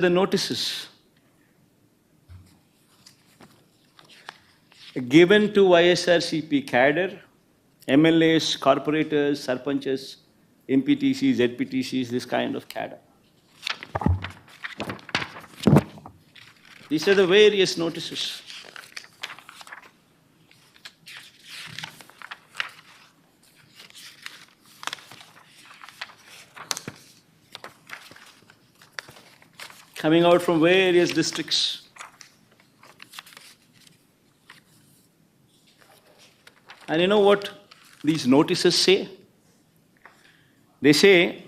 the notices given to yscp cadre, MLAs, corporators, sarpanches, MPTCs, ZPTCs, this kind of cadre. These are the various notices. Coming out from various districts. And you know what these notices say? They say,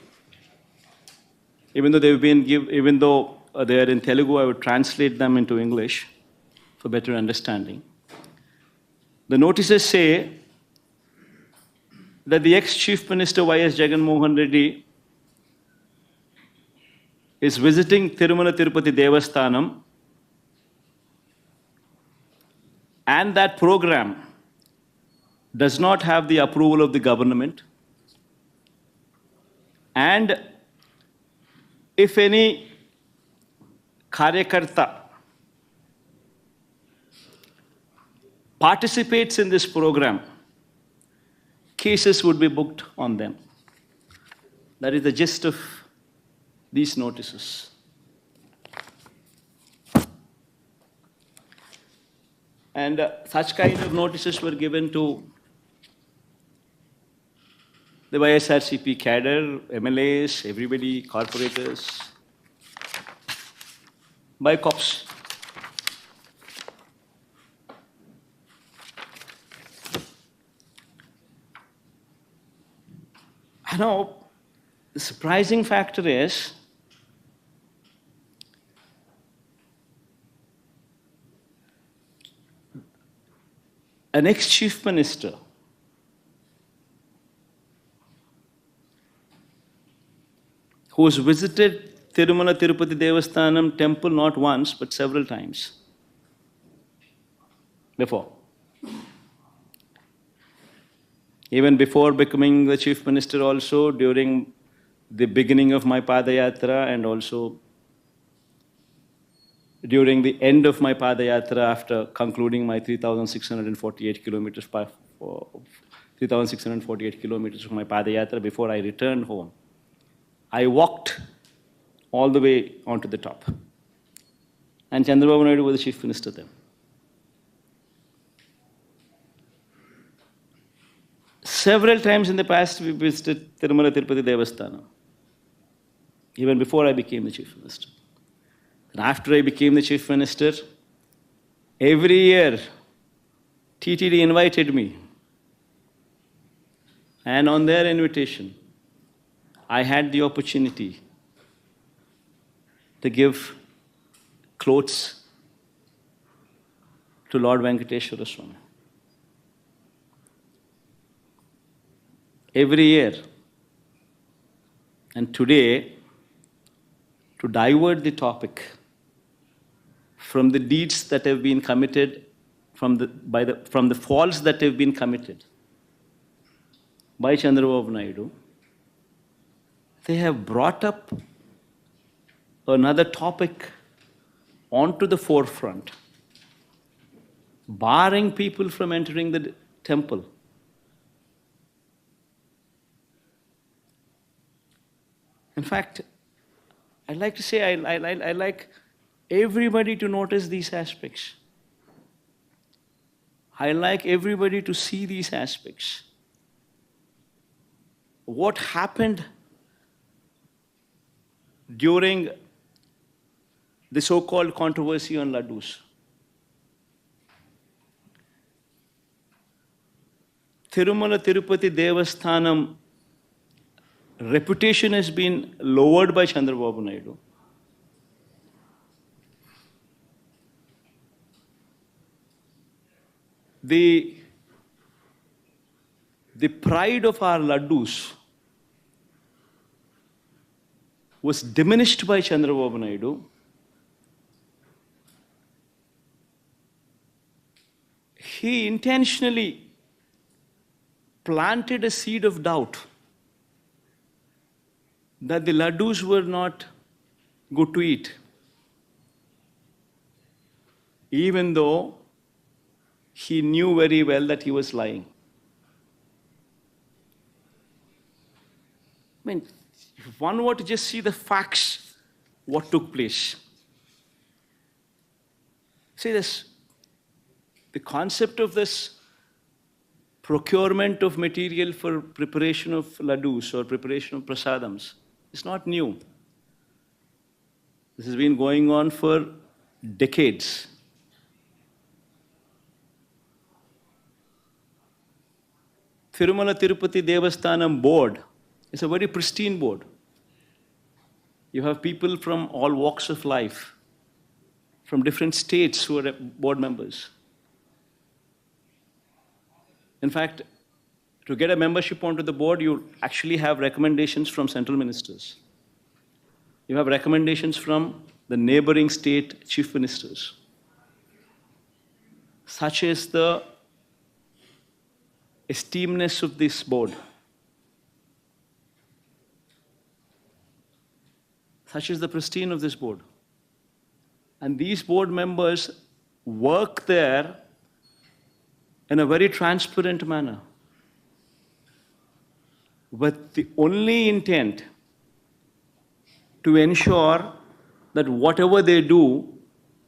even though they are in Telugu, I would translate them into English for better understanding. The notices say that the ex-Chief Minister Y.S. Jagan Mohan Reddy is visiting Tirupati Devasthanam, and that program does not have the approval of the government, and if any karyakarta participates in this program, cases would be booked on them. That is the gist of these notices. And such kind of notices were given to the YSRCP cadre, MLAs, everybody, corporators, by cops. I know the surprising factor is an ex-chief minister who has visited Tirupati Devasthanam temple not once but several times before. Even before becoming the chief minister also, during the beginning of my Padayatra and also during the end of my Padayatra after concluding my 3,648 kilometers of my Padayatra before I returned home, I walked all the way onto the top. And Chandrababu Naidu was the chief minister then. Several times in the past we visited Tirupati Devasthanam, even before I became the chief minister. And after I became the chief minister, every year TTD invited me. And on their invitation, I had the opportunity to give clothes to Lord Venkateshwara Swami. Every year. And today, to divert the topic from the deeds that have been committed, from the faults that have been committed by Chandrababu Naidu, they have brought up another topic onto the forefront, barring people from entering the temple. In fact, I'd like to say I like everybody to notice these aspects. I like everybody to see these aspects. What happened during the so-called controversy on laddus? Tirupati Devasthanam reputation has been lowered by Chandrababu Naidu. The pride of our laddus was diminished by Chandrababu Naidu. He intentionally planted a seed of doubt that the laddus were not good to eat. even though he knew very well that he was lying. I mean, if one were to just see the facts, what took place. See this, the concept of this procurement of material for preparation of laddus or preparation of prasadams is not new. This has been going on for decades. Tirupati Devasthanam board is a very pristine board. You have people from all walks of life, from different states who are board members. In fact, to get a membership onto the board, you actually have recommendations from central ministers. You have recommendations from the neighboring state chief ministers. Such is the esteemness of this board. Such is the pristine of this board. And these board members work there in a very transparent manner, with the only intent to ensure that whatever they do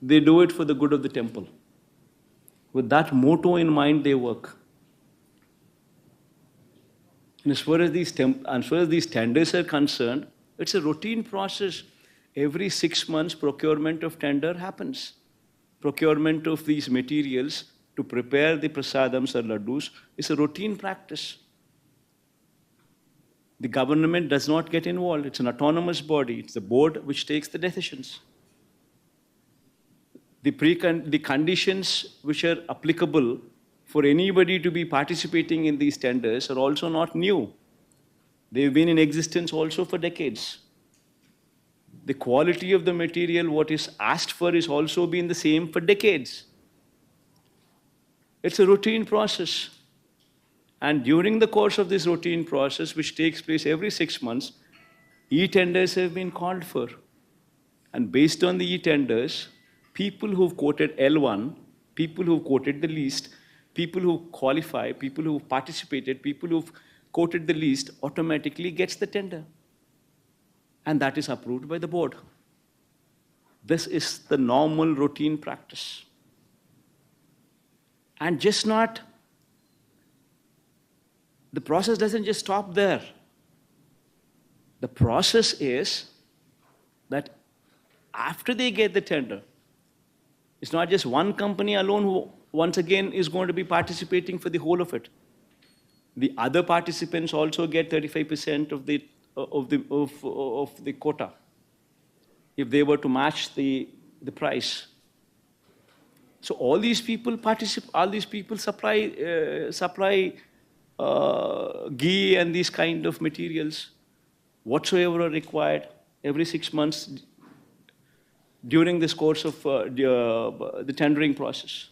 it for the good of the temple. With that motto in mind, they work. And as far as these tenders are concerned, it's a routine process. Every 6 months, procurement of tender happens. Procurement of these materials to prepare the prasadams or laddus is a routine practice. The government does not get involved. It's an autonomous body. It's the board which takes the decisions. The conditions which are applicable for anybody to be participating in these tenders are also not new. They've been in existence also for decades. The quality of the material, what is asked for, is also been the same for decades. It's a routine process. And during the course of this routine process, which takes place every 6 months, e-tenders have been called for. And based on the e-tenders, people who've quoted L1, people who've quoted the least, people who qualify, people who've participated, people who've quoted the least, automatically gets the tender. And that is approved by the board. This is the normal routine practice. And just not, the process doesn't just stop there. The process is that after they get the tender, it's not just one company alone who once again is going to be participating for the whole of it. The other participants also get 35% of the quota if they were to match the price. So all these people supply ghee and these kind of materials whatsoever are required every 6 months during this course of the tendering process.